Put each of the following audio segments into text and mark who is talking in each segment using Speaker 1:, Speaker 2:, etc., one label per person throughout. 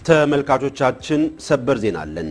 Speaker 1: ተመልካቾቻችን ሰበር ዜና አለን።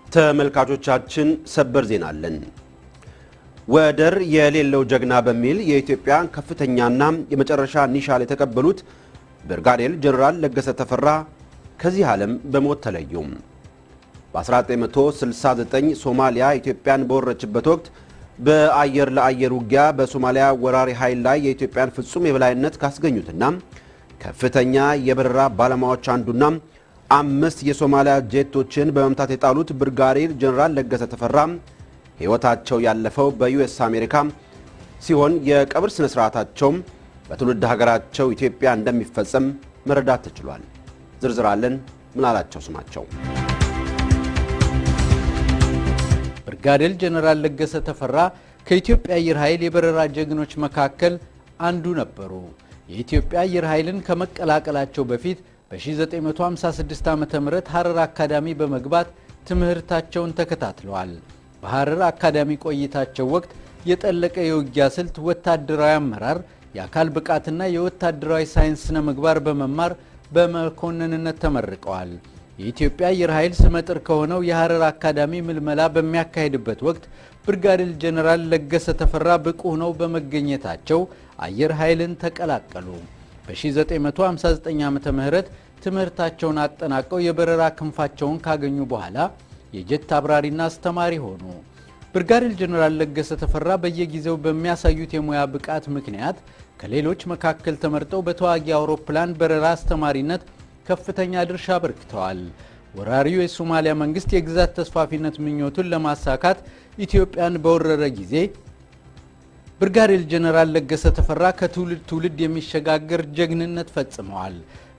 Speaker 1: ተመልካቾቻችን ሰበር ዜና አለን። ወደር የሌለው ጀግና በሚል የኢትዮጵያ ከፍተኛና የመጨረሻ ኒሻን የተቀበሉት ብርጋዴር ጀነራል ለገሰ ተፈራ ከዚህ ዓለም በሞት ተለዩ። በ1969 ሶማሊያ ኢትዮጵያን በወረረችበት ወቅት በአየር ለአየር ውጊያ በሶማሊያ ወራሪ ኃይል ላይ የኢትዮጵያን ፍጹም የበላይነት ካስገኙትና ከፍተኛ የበረራ ባለሙያዎች አንዱና 5 የሶማሊያ ጄቶችን በመምታት የጣሉት ብርጋዴር ጀነራል ለገሰ ተፈራ ሕይወታቸው ያለፈው በዩኤስ አሜሪካ ሲሆን የቀብር ስነ ስርዓታቸው በትውልድ ሀገራቸው ኢትዮጵያ እንደሚፈጸም መረዳት ተችሏል። ዝርዝር አለን። ምናላቸው ስማቸው
Speaker 2: ብርጋዴር ጀነራል ለገሰ ተፈራ ከኢትዮጵያ አየር ኃይል የበረራ ጀግኖች መካከል አንዱ ነበሩ። የኢትዮጵያ አየር ኃይልን ከመቀላቀላቸው በፊት በ1956 ዓ.ም ሐረር አካዳሚ በመግባት ትምህርታቸውን ተከታትለዋል። በሐረር አካዳሚ ቆይታቸው ወቅት የጠለቀ የውጊያ ስልት፣ ወታደራዊ አመራር፣ የአካል ብቃትና የወታደራዊ ሳይንስ ስነ ምግባር በመማር በመኮንንነት ተመርቀዋል። የኢትዮጵያ አየር ኃይል ስመጥር ከሆነው የሐረር አካዳሚ ምልመላ በሚያካሂድበት ወቅት ብርጋዴር ጀነራል ለገሰ ተፈራ ብቁ ሆነው በመገኘታቸው አየር ኃይልን ተቀላቀሉ። በ1959 ዓመተ ምህረት ትምህርታቸውን አጠናቀው የበረራ ክንፋቸውን ካገኙ በኋላ የጀት አብራሪና አስተማሪ ሆኑ። ብርጋዴር ጀነራል ለገሰ ተፈራ በየጊዜው በሚያሳዩት የሙያ ብቃት ምክንያት ከሌሎች መካከል ተመርጠው በተዋጊ አውሮፕላን በረራ አስተማሪነት ከፍተኛ ድርሻ አበርክተዋል። ወራሪው የሶማሊያ መንግስት የግዛት ተስፋፊነት ምኞቱን ለማሳካት ኢትዮጵያን በወረረ ጊዜ ብርጋዴር ጀነራል ለገሰ ተፈራ ከትውልድ ትውልድ የሚሸጋገር ጀግንነት ፈጽመዋል።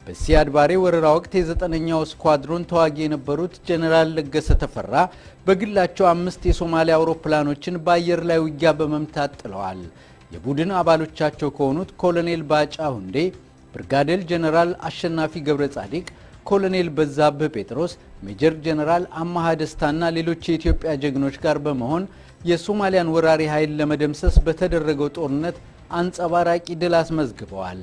Speaker 2: በሲያድ ባሬ ወረራ ወቅት የ9ኛው ስኳድሮን ተዋጊ የነበሩት ጀነራል ለገሰ ተፈራ በግላቸው 5 የሶማሊያ አውሮፕላኖችን በአየር ላይ ውጊያ በመምታት ጥለዋል። የቡድን አባሎቻቸው ከሆኑት ኮሎኔል ባጫ ሁንዴ፣ ብርጋዴር ጀነራል አሸናፊ ገብረ ጻዲቅ፣ ኮሎኔል በዛብህ ጴጥሮስ፣ ሜጀር ጀነራል አማሃ ደስታና ሌሎች የኢትዮጵያ ጀግኖች ጋር በመሆን የሶማሊያን ወራሪ ኃይል ለመደምሰስ በተደረገው ጦርነት አንጸባራቂ ድል አስመዝግበዋል።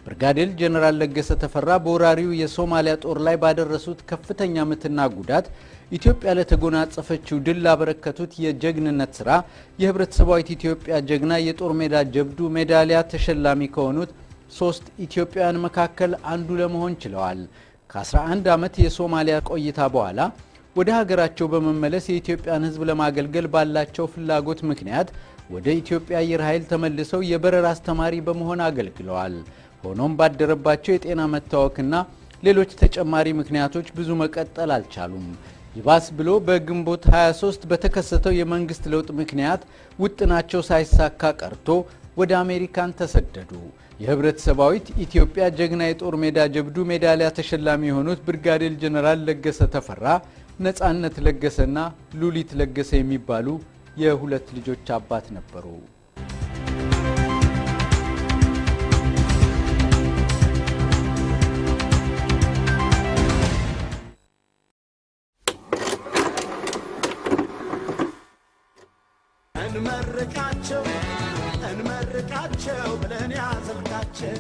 Speaker 2: ብርጋዴር ጀነራል ለገሰ ተፈራ በወራሪው የሶማሊያ ጦር ላይ ባደረሱት ከፍተኛ ምትና ጉዳት ኢትዮጵያ ለተጎናጸፈችው ድል ላበረከቱት የጀግንነት ሥራ የህብረተሰባዊት ኢትዮጵያ ጀግና የጦር ሜዳ ጀብዱ ሜዳሊያ ተሸላሚ ከሆኑት 3 ኢትዮጵያውያን መካከል አንዱ ለመሆን ችለዋል። ከ11 ዓመት የሶማሊያ ቆይታ በኋላ ወደ ሀገራቸው በመመለስ የኢትዮጵያን ሕዝብ ለማገልገል ባላቸው ፍላጎት ምክንያት ወደ ኢትዮጵያ አየር ኃይል ተመልሰው የበረራ አስተማሪ በመሆን አገልግለዋል። ሆኖም ባደረባቸው የጤና መታወክና ሌሎች ተጨማሪ ምክንያቶች ብዙ መቀጠል አልቻሉም። ይባስ ብሎ በግንቦት 23 በተከሰተው የመንግስት ለውጥ ምክንያት ውጥናቸው ሳይሳካ ቀርቶ ወደ አሜሪካን ተሰደዱ። የህብረተሰባዊት ኢትዮጵያ ጀግና የጦር ሜዳ ጀብዱ ሜዳሊያ ተሸላሚ የሆኑት ብርጋዴር ጀነራል ለገሰ ተፈራ፣ ነጻነት ለገሰና ሉሊት ለገሰ የሚባሉ የሁለት ልጆች አባት ነበሩ።
Speaker 3: እንመርቃቸው ብለን ያዘልቃቸው